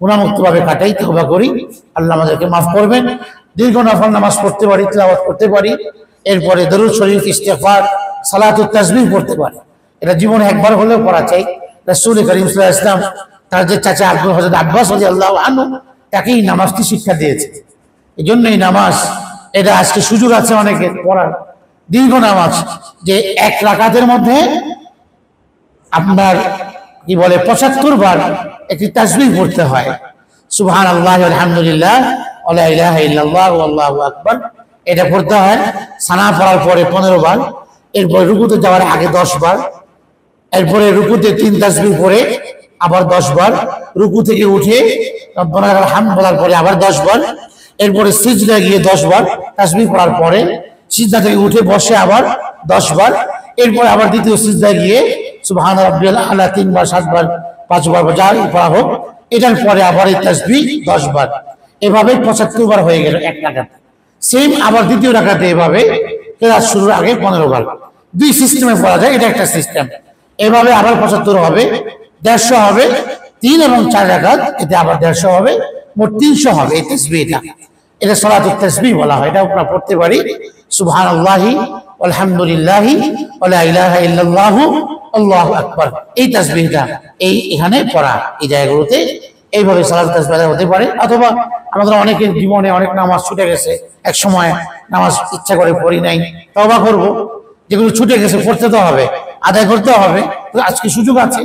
গুনাহমুক্তভাবে কাটাই, তওবা করি, আল্লাহ আমাদেরকে মাফ করবেন। দীর্ঘ নফল নামাজ পড়তে পারি, তিলাওয়াত করতে পারি, এরপরে দরুদ শরীফ, ইস্তিগফার, সালাতুত তাসবিহ পড়তে পারি। এটা জীবনে একবার হলেও পড়া চাই। রাসূল করিম সাল্লাল্লাহু আলাইহি ওয়াসাল্লাম তার যে চাচা হযরত আব্বাস রাদিয়াল্লাহু আনহু তাকেই নামাজটি শিক্ষা দিয়েছে। এই জন্য এই নামাজ, এটা আজকে সুযোগ আছে অনেকের পড়ার, দীর্ঘ নামাজ, যে এক রাকাতের মধ্যে আপনার কি বলে ৭৫ বার একটি তাসবিহ পড়তে হয়। সুবহানাল্লাহ, আলহামদুলিল্লাহ, ওয়া লা ইলাহা ইল্লাল্লাহ, আল্লাহু আকবার, এটা পড়তে হয়। সানা পড়ার পরে ১৫ বার, এরপর রুকুতে যাওয়ার আগে ১০ বার, এরপরে রুকুতে ৩ তাসবিহ পড়ে আবার ১০ বার, রুকু থেকে উঠে রব্বানা লাকাল হামদ বলার পরে আবার ১০ বার, এরপরে সিজদায় গিয়ে ১০ বার তাসবিহ পড়ার পরে সিজদা থেকে উঠে বসে আবার ১০ বার, এরপরে আবার দ্বিতীয় সিজদায় গিয়ে সুবহান রাব্বিয়াল আলা ৩ বার, ৭ বার, ৫ বার যা পড়া হোক, এটার পরে আবার এই তাসবিহ ১০ বার। এভাবে ৭৫ বার হয়ে গেল এক রাকাতে। সেম আবার দ্বিতীয় রাকাতে এভাবে কেরাত শুরুর আগে ১৫ বার। দুই সিস্টেমে পড়া যায়, এটা একটা সিস্টেম। এভাবে আবার ৭৫ হবে, ১৫০ হবে, ৩ এবং ৪ রাকাত, এতে আবার ১৫০ হবে, মোট ৩০০ হবে এই তাসবিহটা। এটা সালাতুত তাসবিহ বলা হয়। এটা আমরা পড়তে পারি সুবহানাল্লাহি আলহামদুলিল্লাহি ওয়া লা ইলাহা ইল্লাল্লাহু আল্লাহু আকবার। এই তাসবিহটা এখানে পড়া, এই জায়গাগুলোতে এইভাবে সালাতুত তাসবিহ হতে পারে। অথবা আমাদের অনেকের জীবনে অনেক নামাজ ছুটে গেছে, এক সময় নামাজ ইচ্ছা করে পড়ি নাই, তওবা করব। যেগুলো ছুটে গেছে পড়তে তো হবে, আদায় করতে হবে। তো আজকে সুযোগ আছে,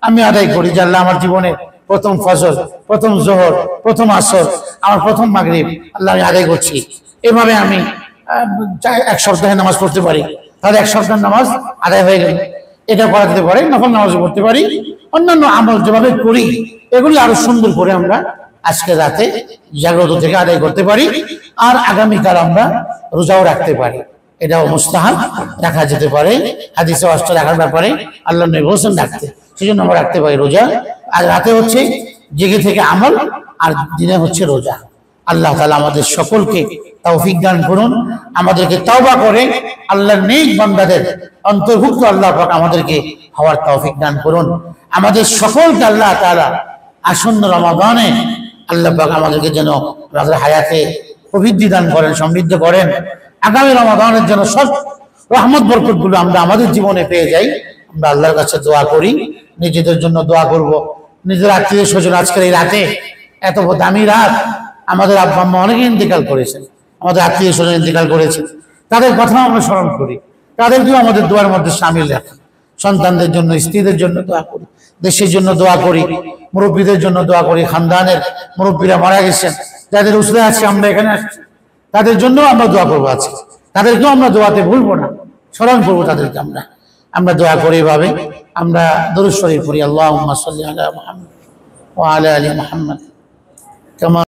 আমি আদায় করি যে আল্লাহ আমার জীবনে প্রথম ফজর, প্রথম জোহর, প্রথম আসর, আমার প্রথম মাগরিব আল্লাহ আমি আদায় করছি। এভাবে আমি এক সপ্তাহে নামাজ পড়তে পারি, তাহলে এক সপ্তাহের নামাজ আদায় হয়ে গেল। এটা করা যেতে পারে, নফল নামাজ পড়তে পারি। অন্যান্য আমল যেভাবে করি এগুলি আরো সুন্দর করে আমরা আজকে রাতে জাগ্রত থেকে আদায় করতে পারি। আর আগামীকাল আমরা রোজাও রাখতে পারি, এটাও মুস্তাহাব, রাখা যেতে পারে। হাদিসে আসছে রাখার ব্যাপারে, আল্লাহ নবী বলেছেন রাখতে, সেই জন্য আমরা রাখতে পারি রোজা। আর রাতে হচ্ছে জেগে থেকে আমল, আর দিনে হচ্ছে রোজা। আল্লাহ তাআলা আমাদের সকলকে তৌফিক দান করুন, আমাদেরকে তওবা করে আল্লাহর নেক বান্দাদের অন্তর্ভুক্ত আল্লাহ পাক আমাদেরকে হওয়ার তৌফিক দান করুন। আমাদের সকলকে আল্লাহ তাআলা আসন্ন রমাদানে আল্লাহ পাক আমাদেরকে যেন আমাদের হায়াতে প্রবৃদ্ধি দান করেন, সমৃদ্ধ করেন। আগামী রমাদানের জন্য সব রহমত বরকতগুলো আমরা আমাদের জীবনে পেয়ে যাই। আমরা আল্লাহর কাছে দোয়া করি, নিজেদের জন্য দোয়া করব, নিজের আত্মীয় স্বজন। আজকের এই রাতে, এত দামি রাত, আমাদের আব্বা আম্মা অনেকে ইন্তেকাল করেছেন, আমাদের আত্মীয় স্বজন ইন্তেকাল করেছেন, তাদের কথাও আমরা স্মরণ করি, তাদেরকেও আমাদের দোয়ার মধ্যে সামিল রাখি। সন্তানদের জন্য, স্ত্রীদের জন্য দোয়া করি, দেশের জন্য দোয়া করি, মুরব্বীদের জন্য দোয়া করি। খানদানের মুরব্বীরা মারা গেছেন, যাদের উসরে আছে, আমরা এখানে আসছি, তাদের জন্য আমরা দোয়া করবো। আছে তাদেরকেও আমরা দোয়াতে ভুলবো না, স্মরণ করবো তাদেরকে। আমরা দোয়া করি এভাবে, আমরা দরুদ শরীফ পড়ি, আল্লাহুম্মা সাল্লি আলা মুহাম্মাদ ওয়া আলা আলি মুহাম্মাদ কামা